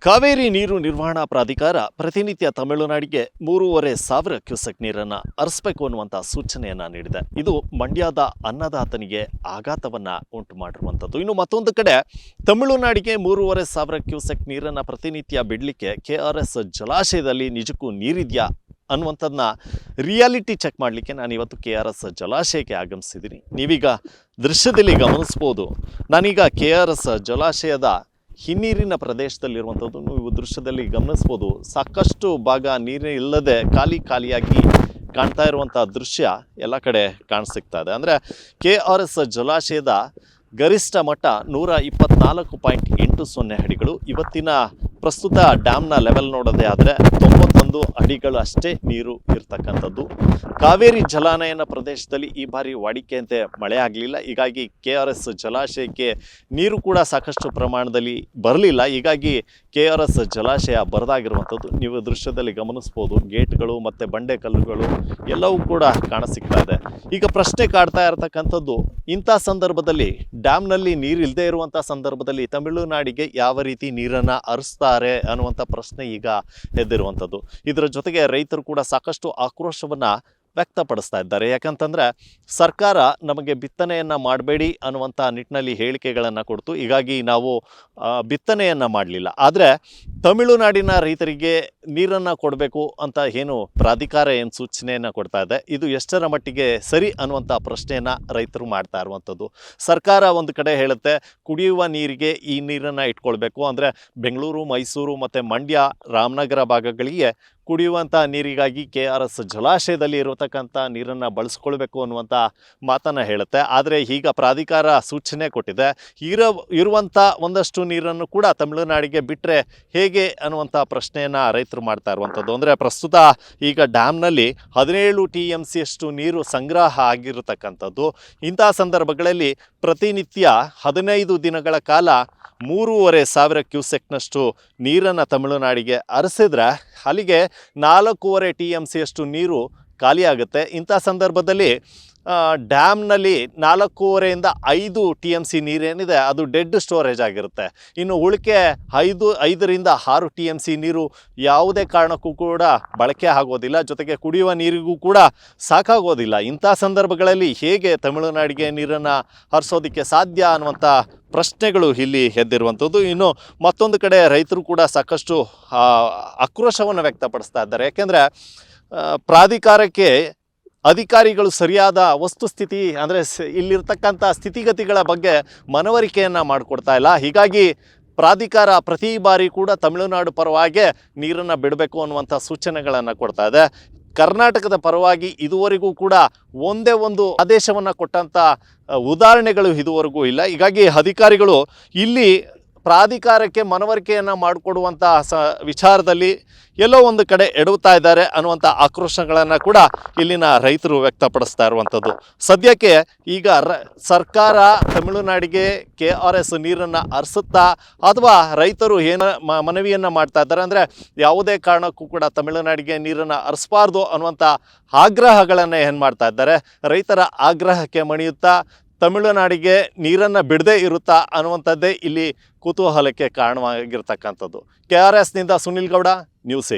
ಕಾವೇರಿ ನೀರು ನಿರ್ವಹಣಾ ಪ್ರಾಧಿಕಾರ ಪ್ರತಿನಿತ್ಯ ತಮಿಳುನಾಡಿಗೆ 3,500 ಕ್ಯೂಸೆಕ್ ನೀರನ್ನು ಹರಿಸಬೇಕು ಅನ್ನುವಂಥ ಸೂಚನೆಯನ್ನು ನೀಡಿದೆ. ಇದು ಮಂಡ್ಯದ ಅನ್ನದಾತನಿಗೆ ಆಘಾತವನ್ನು ಉಂಟು ಮಾಡಿರುವಂಥದ್ದು. ಇನ್ನು ಮತ್ತೊಂದು ಕಡೆ ತಮಿಳುನಾಡಿಗೆ 3,500 ಕ್ಯೂಸೆಕ್ ನೀರನ್ನು ಪ್ರತಿನಿತ್ಯ ಬಿಡಲಿಕ್ಕೆ KRS ಜಲಾಶಯದಲ್ಲಿ ನಿಜಕ್ಕೂ ನೀರಿದೆಯಾ ಅನ್ನುವಂಥದ್ದನ್ನ ರಿಯಾಲಿಟಿ ಚೆಕ್ ಮಾಡಲಿಕ್ಕೆ ನಾನಿವತ್ತು KRS ಜಲಾಶಯಕ್ಕೆ ಆಗಮಿಸಿದ್ದೀನಿ. ನೀವೀಗ ದೃಶ್ಯದಲ್ಲಿ ಗಮನಿಸ್ಬೋದು. ನಾನೀಗ KRS ಜಲಾಶಯದ ಹಿನ್ನೀರಿನ ಪ್ರದೇಶದಲ್ಲಿರುವಂಥದ್ದು ನೀವು ದೃಶ್ಯದಲ್ಲಿ ಗಮನಿಸ್ಬೋದು. ಸಾಕಷ್ಟು ಭಾಗ ನೀರೇ ಇಲ್ಲದೆ ಖಾಲಿಯಾಗಿ ಕಾಣ್ತಾ ಇರುವಂಥ ದೃಶ್ಯ ಎಲ್ಲ ಕಡೆ ಕಾಣಸಿಗ್ತಾ ಇದೆ. ಅಂದರೆ KRS ಜಲಾಶಯದ ಗರಿಷ್ಠ ಮಟ್ಟ 124.80 ಅಡಿಗಳು. ಇವತ್ತಿನ ಪ್ರಸ್ತುತ ಡ್ಯಾಮ್ನ ಲೆವೆಲ್ ನೋಡೋದೇ ಆದರೆ 91 ಅಡಿಗಳು ಅಷ್ಟೇ ನೀರು ಇರ್ತಕ್ಕಂಥದ್ದು. ಕಾವೇರಿ ಜಲಾನಯನ ಪ್ರದೇಶದಲ್ಲಿ ಈ ಬಾರಿ ವಾಡಿಕೆಯಂತೆ ಮಳೆ ಆಗಲಿಲ್ಲ. ಹೀಗಾಗಿ KRS ಜಲಾಶಯಕ್ಕೆ ನೀರು ಕೂಡ ಸಾಕಷ್ಟು ಪ್ರಮಾಣದಲ್ಲಿ ಬರಲಿಲ್ಲ. ಹೀಗಾಗಿ KRS ಜಲಾಶಯ ಬರದಾಗಿರುವಂಥದ್ದು ನೀವು ದೃಶ್ಯದಲ್ಲಿ ಗಮನಿಸ್ಬೋದು. ಗೇಟ್ಗಳು ಮತ್ತು ಬಂಡೆ ಕಲ್ಲುಗಳು ಎಲ್ಲವೂ ಕೂಡ ಕಾಣಸಿಗ್ತಾ ಇದೆ. ಈಗ ಪ್ರಶ್ನೆ ಕಾಡ್ತಾ ಇರತಕ್ಕಂಥದ್ದು, ಇಂಥ ಸಂದರ್ಭದಲ್ಲಿ ಡ್ಯಾಮ್ನಲ್ಲಿ ನೀರು ಇಲ್ಲದೆ ಇರುವಂಥ ಸಂದರ್ಭದಲ್ಲಿ ತಮಿಳುನಾಡಿಗೆ ಯಾವ ರೀತಿ ನೀರನ್ನು ಹರಿಸ್ತಾರೆ ಅನ್ನುವಂಥ ಪ್ರಶ್ನೆ ಈಗ ಎದ್ದಿರುವಂಥದ್ದು. ಇದರ ಜೊತೆಗೆ ರೈತರು ಕೂಡ ಸಾಕಷ್ಟು ಆಕ್ರೋಶವನ್ನು ವ್ಯಕ್ತಪಡಿಸ್ತಾ ಇದ್ದಾರೆ. ಯಾಕಂತಂದರೆ ಸರ್ಕಾರ ನಮಗೆ ಬಿತ್ತನೆಯನ್ನು ಮಾಡಬೇಡಿ ಅನ್ನುವಂಥ ನಿಟ್ಟಿನಲ್ಲಿ ಹೇಳಿಕೆಗಳನ್ನು ಕೊಡ್ತು. ಹೀಗಾಗಿ ನಾವು ಬಿತ್ತನೆಯನ್ನು ಮಾಡಲಿಲ್ಲ. ಆದರೆ ತಮಿಳುನಾಡಿನ ರೈತರಿಗೆ ನೀರನ್ನು ಕೊಡಬೇಕು ಅಂತ ಏನು ಪ್ರಾಧಿಕಾರ ಏನು ಸೂಚನೆಯನ್ನು ಕೊಡ್ತಾ ಇದೆ, ಇದು ಎಷ್ಟರ ಮಟ್ಟಿಗೆ ಸರಿ ಅನ್ನುವಂಥ ಪ್ರಶ್ನೆಯನ್ನು ರೈತರು ಮಾಡ್ತಾ ಇರುವಂಥದ್ದು. ಸರ್ಕಾರ ಒಂದು ಕಡೆ ಹೇಳುತ್ತೆ ಕುಡಿಯುವ ನೀರಿಗೆ ಈ ನೀರನ್ನು ಇಟ್ಕೊಳ್ಬೇಕು, ಅಂದರೆ ಬೆಂಗಳೂರು, ಮೈಸೂರು ಮತ್ತು ಮಂಡ್ಯ, ರಾಮನಗರ ಭಾಗಗಳಿಗೆ ಕುಡಿಯುವಂಥ ನೀರಿಗಾಗಿ KRS ಜಲಾಶಯದಲ್ಲಿ ಇರತಕ್ಕಂಥ ನೀರನ್ನು ಬಳಸ್ಕೊಳ್ಬೇಕು ಅನ್ನುವಂಥ ಮಾತನ್ನು ಹೇಳುತ್ತೆ. ಆದರೆ ಈಗ ಪ್ರಾಧಿಕಾರ ಸೂಚನೆ ಕೊಟ್ಟಿದೆ, ಇರುವಂಥ ಒಂದಷ್ಟು ನೀರನ್ನು ಕೂಡ ತಮಿಳುನಾಡಿಗೆ ಬಿಟ್ಟರೆ ಹೇಗೆ ಅನ್ನುವಂಥ ಪ್ರಶ್ನೆಯನ್ನು ರೈತರು ಮಾಡ್ತಾ ಇರುವಂಥದ್ದು. ಅಂದರೆ ಪ್ರಸ್ತುತ ಈಗ ಡ್ಯಾಮ್ನಲ್ಲಿ 17 TMC ಅಷ್ಟು ನೀರು ಸಂಗ್ರಹ ಆಗಿರತಕ್ಕಂಥದ್ದು. ಇಂಥ ಸಂದರ್ಭಗಳಲ್ಲಿ ಪ್ರತಿನಿತ್ಯ 15 ದಿನಗಳ ಕಾಲ 3,500 ಕ್ಯೂಸೆಕ್ನಷ್ಟು ನೀರನ್ನು ತಮಿಳುನಾಡಿಗೆ ಹರಿಸಿದ್ರೆ ಅಲ್ಲಿಗೆ 4.5 TMC ಅಷ್ಟು ನೀರು ಖಾಲಿಯಾಗುತ್ತೆ. ಇಂಥ ಸಂದರ್ಭದಲ್ಲಿ ಡ್ಯಾಮ್ನಲ್ಲಿ 4.5 5 TMC ನೀರೇನಿದೆ ಅದು ಡೆಡ್ ಸ್ಟೋರೇಜ್ ಆಗಿರುತ್ತೆ. ಇನ್ನು ಉಳಿಕೆ 5ರಿಂದ 6 TMC ನೀರು ಯಾವುದೇ ಕಾರಣಕ್ಕೂ ಕೂಡ ಬಳಕೆ ಆಗೋದಿಲ್ಲ, ಜೊತೆಗೆ ಕುಡಿಯುವ ನೀರಿಗೂ ಕೂಡ ಸಾಕಾಗೋದಿಲ್ಲ. ಇಂಥ ಸಂದರ್ಭಗಳಲ್ಲಿ ಹೇಗೆ ತಮಿಳುನಾಡಿಗೆ ನೀರನ್ನು ಹರಿಸೋದಕ್ಕೆ ಸಾಧ್ಯ ಅನ್ನುವಂಥ ಪ್ರಶ್ನೆಗಳು ಇಲ್ಲಿ ಎದ್ದಿರುವಂಥದ್ದು. ಇನ್ನು ಮತ್ತೊಂದು ಕಡೆ ರೈತರು ಕೂಡ ಸಾಕಷ್ಟು ಆಕ್ರೋಶವನ್ನು ವ್ಯಕ್ತಪಡಿಸ್ತಾ ಇದ್ದಾರೆ. ಯಾಕೆಂದರೆ ಪ್ರಾಧಿಕಾರಕ್ಕೆ ಅಧಿಕಾರಿಗಳು ಸರಿಯಾದ ವಸ್ತುಸ್ಥಿತಿ ಅಂದರೆ ಇಲ್ಲಿರ್ತಕ್ಕಂಥ ಸ್ಥಿತಿಗತಿಗಳ ಬಗ್ಗೆ ಮನವರಿಕೆಯನ್ನು ಮಾಡಿಕೊಡ್ತಾ ಇಲ್ಲ. ಹೀಗಾಗಿ ಪ್ರಾಧಿಕಾರ ಪ್ರತಿ ಬಾರಿ ಕೂಡ ತಮಿಳುನಾಡು ಪರವಾಗಿ ನೀರನ್ನು ಬಿಡಬೇಕು ಅನ್ನುವಂಥ ಸೂಚನೆಗಳನ್ನು ಕೊಡ್ತಾ ಇದೆ. ಕರ್ನಾಟಕದ ಪರವಾಗಿ ಇದುವರೆಗೂ ಕೂಡ ಒಂದೇ ಒಂದು ಆದೇಶವನ್ನು ಕೊಟ್ಟಂಥ ಉದಾಹರಣೆಗಳು ಇದುವರೆಗೂ ಇಲ್ಲ. ಹೀಗಾಗಿ ಅಧಿಕಾರಿಗಳು ಇಲ್ಲಿ ಪ್ರಾಧಿಕಾರಕ್ಕೆ ಮನವರಿಕೆಯನ್ನು ಮಾಡಿಕೊಡುವಂಥ ವಿಚಾರದಲ್ಲಿ ಎಲ್ಲೋ ಒಂದು ಕಡೆ ಎಡುತ್ತಾ ಇದ್ದಾರೆ ಅನ್ನುವಂಥ ಆಕ್ರೋಶಗಳನ್ನು ಕೂಡ ಇಲ್ಲಿನ ರೈತರು ವ್ಯಕ್ತಪಡಿಸ್ತಾ ಇರುವಂಥದ್ದು. ಸದ್ಯಕ್ಕೆ ಈಗ ಸರ್ಕಾರ ತಮಿಳುನಾಡಿಗೆ KRS ನೀರನ್ನು ಹರಿಸುತ್ತಾ ಅಥವಾ ರೈತರು ಏನು ಮನವಿಯನ್ನು ಮಾಡ್ತಾ ಇದ್ದಾರೆ ಅಂದರೆ ಯಾವುದೇ ಕಾರಣಕ್ಕೂ ಕೂಡ ತಮಿಳುನಾಡಿಗೆ ನೀರನ್ನು ಹರಿಸಬಾರ್ದು ಅನ್ನುವಂಥ ಆಗ್ರಹಗಳನ್ನು ಏನು ಮಾಡ್ತಾ ಇದ್ದಾರೆ. ರೈತರ ಆಗ್ರಹಕ್ಕೆ ಮಣಿಯುತ್ತಾ ತಮಿಳುನಾಡಿಗೆ ನೀರನ್ನು ಬಿಡದೇ ಇರುತ್ತಾ ಅನ್ನುವಂಥದ್ದೇ ಇಲ್ಲಿ ಕುತೂಹಲಕ್ಕೆ ಕಾರಣವಾಗಿರ್ತಕ್ಕಂಥದ್ದು. KRSನಿಂದ ಸುನಿಲ್ ಗೌಡ, ನ್ಯೂಸ್ 8.